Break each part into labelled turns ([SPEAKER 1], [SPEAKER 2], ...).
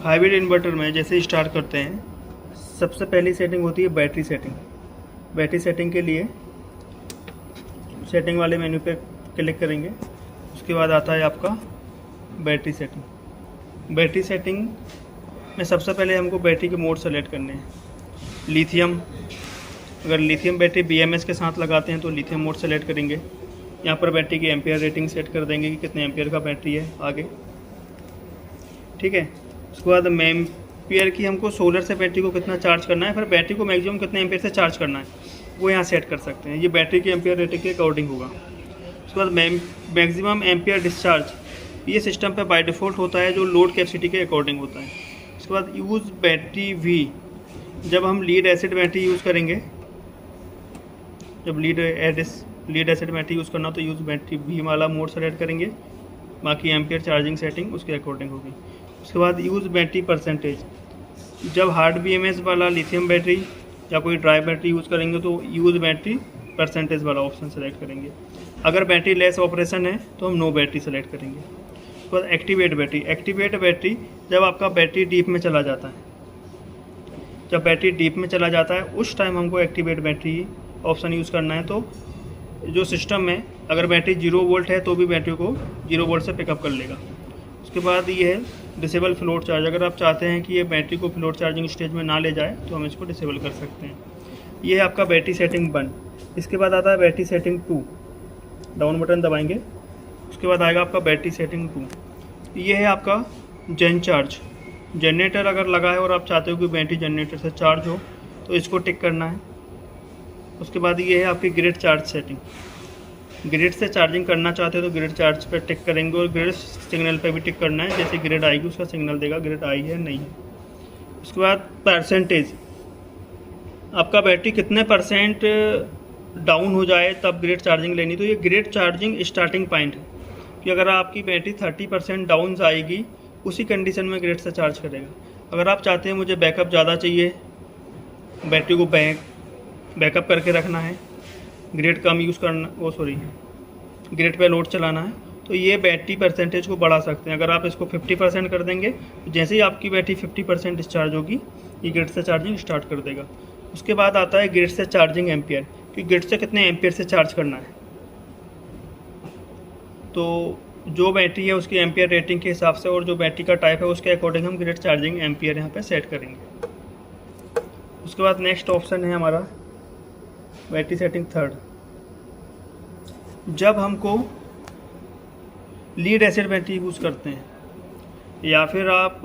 [SPEAKER 1] Hybrid inverter में जैसे start करते हैं, सबसे पहली सेटिंग होती है बैटरी सेटिंग। बैटरी सेटिंग के लिए सेटिंग वाले मेन्यू पे क्लिक करेंगे। उसके बाद आता है आपका बैटरी सेटिंग। बैटरी सेटिंग में सबसे पहले हमको बैटरी के मोड सेलेक्ट करने हैं। लिथियम, अगर लिथियम बैटरी BMS के साथ लगाते हैं तो लिथियम मोड सेलेक्ट करेंगे। यहाँ पर बैटरी की एम्पियर रेटिंग सेट कर देंगे कि कितने एम्पियर का बैटरी है आगे, ठीक है। उसके बाद एम्पियर की हमको सोलर से बैटरी को कितना चार्ज करना है, फिर बैटरी को मैक्सिमम कितने एम्पियर से चार्ज करना है वो यहाँ सेट कर सकते हैं। ये बैटरी की एम्पियर रेटिंग के अकॉर्डिंग होगा। उसके बाद मैक्सिमम एम्पियर डिस्चार्ज, ये सिस्टम पे बाय डिफ़ॉल्ट होता है, जो लोड कैपेसिटी के अकॉर्डिंग होता है। उसके बाद यूज़ बैटरी V, जब हम लीड एसिड बैटरी यूज़ करेंगे, जब लीड एसिड बैटरी यूज़ करना तो यूज़ बैटरी V वाला मोड सेलेक्ट करेंगे। बाकी एम्पियर चार्जिंग सेटिंग उसके अकॉर्डिंग होगी। उसके बाद यूज़ बैटरी परसेंटेज, जब हार्ड BMS वाला लिथियम बैटरी या कोई ड्राई बैटरी यूज़ करेंगे तो यूज़ बैटरी परसेंटेज वाला ऑप्शन सेलेक्ट करेंगे। अगर बैटरी लेस ऑपरेशन है तो हम नो बैटरी सेलेक्ट करेंगे। उसके बाद एक्टिवेट बैटरी। एक्टिवेट बैटरी जब आपका बैटरी डीप में चला जाता है, जब बैटरी डीप में चला जाता है उस टाइम हमको एक्टिवेट बैटरी ऑप्शन यूज़ करना है। तो जो सिस्टम में अगर बैटरी 0 वोल्ट है तो भी बैटरी को 0 वोल्ट से पिकअप कर लेगा। उसके बाद ये है डिसेबल फ्लोट चार्ज। अगर आप चाहते हैं कि ये बैटरी को फ्लोट चार्जिंग स्टेज में ना ले जाए तो हम इसको डिसेबल कर सकते हैं। ये है आपका बैटरी सेटिंग 1। इसके बाद आता है बैटरी सेटिंग 2। डाउन बटन दबाएंगे, उसके बाद आएगा आपका बैटरी सेटिंग 2। ये है आपका जेन चार्ज। जनरेटर अगर लगा है और आप चाहते हो कि बैटरी जनरेटर से चार्ज हो तो इसको टिक करना है। उसके बाद ये है आपकी ग्रिड चार्ज सेटिंग। ग्रिड से चार्जिंग करना चाहते हो तो ग्रिड चार्ज पर टिक करेंगे और ग्रिड सिग्नल पे भी टिक करना है। जैसे ग्रिड आएगी उसका सिग्नल देगा ग्रिड आई है नहीं है। उसके बाद परसेंटेज, आपका बैटरी कितने % डाउन हो जाए तब ग्रिड चार्जिंग लेनी। तो ये ग्रिड चार्जिंग स्टार्टिंग पॉइंट है कि अगर आपकी बैटरी 30% डाउन आएगी उसी कंडीशन में ग्रिड से चार्ज करेगा। अगर आप चाहते हैं मुझे बैकअप ज़्यादा चाहिए, बैटरी को बैकअप करके रखना है, ग्रिड कम यूज़ करना, ग्रिड पे लोड चलाना है, तो ये बैटरी परसेंटेज को बढ़ा सकते हैं। अगर आप इसको 50% कर देंगे तो जैसे ही आपकी बैटरी 50% डिस्चार्ज होगी ये ग्रिड से चार्जिंग स्टार्ट कर देगा। उसके बाद आता है ग्रिड से चार्जिंग एम्पियर, कि ग्रिड से कितने एम्पियर से चार्ज करना है। तो जो बैटरी है उसकी एम्पियर रेटिंग के हिसाब से और जो बैटरी का टाइप है उसके अकॉर्डिंग हम ग्रिड चार्जिंग एम्पियर यहाँ पे सेट करेंगे। उसके बाद नेक्स्ट ऑप्शन है हमारा बैटरी सेटिंग 3। जब हमको लीड एसिड बैटरी यूज़ करते हैं या फिर आप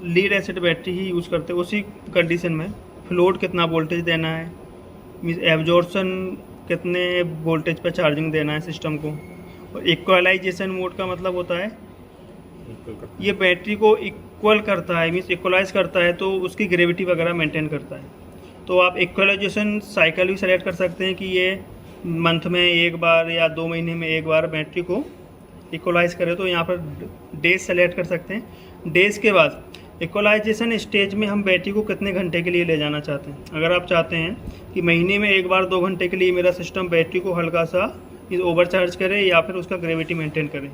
[SPEAKER 1] लीड एसिड बैटरी ही यूज़ करते हैं, उसी कंडीशन में फ्लोट कितना वोल्टेज देना है, मीन्स एब्जॉर्प्शन कितने वोल्टेज पर चार्जिंग देना है सिस्टम को। और इक्वलाइजेशन मोड का मतलब होता है ये बैटरी को इक्वल करता है, मीन्स इक्वलाइज करता है, तो उसकी ग्रेविटी वगैरह मेंटेन करता है। तो आप इक्वलाइजेशन साइकिल भी सेलेक्ट कर सकते हैं कि ये मंथ में एक बार या 2 महीने में एक बार बैटरी को इक्वलाइज करे। तो यहाँ पर डेज सेलेक्ट कर सकते हैं। डेज के बाद इक्वलाइजेशन स्टेज में हम बैटरी को कितने घंटे के लिए ले जाना चाहते हैं। अगर आप चाहते हैं कि महीने में एक बार 2 घंटे के लिए मेरा सिस्टम बैटरी को हल्का सा ओवर चार्ज करे या फिर उसका ग्रेविटी मेंटेन करे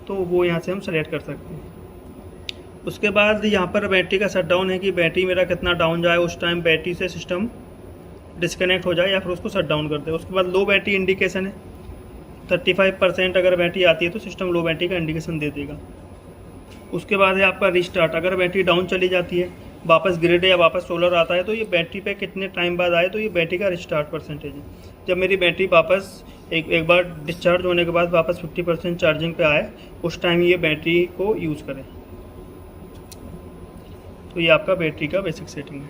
[SPEAKER 1] तो वो यहाँ से हम सेलेक्ट कर सकते हैं। उसके बाद यहाँ पर बैटरी का शट डाउन है कि बैटरी मेरा कितना डाउन जाए, उस टाइम बैटरी से सिस्टम डिस्कनेक्ट हो जाए या फिर उसको शट डाउन कर दे। उसके बाद लो बैटरी इंडिकेशन है, 35% अगर बैटरी आती है तो सिस्टम लो बैटरी का इंडिकेशन दे देगा। उसके बाद है आपका रिस्टार्ट। अगर बैटरी डाउन चली जाती है, वापस ग्रिड या वापस सोलर आता है तो ये बैटरी पे कितने टाइम बाद आए तो ये बैटरी का रिस्टार्ट परसेंटेज है। जब मेरी बैटरी वापस एक बार डिस्चार्ज होने के बाद वापस 50% चार्जिंग पे आए उस टाइम ये बैटरी को यूज़ करें। तो ये आपका बैटरी का बेसिक सेटिंग है।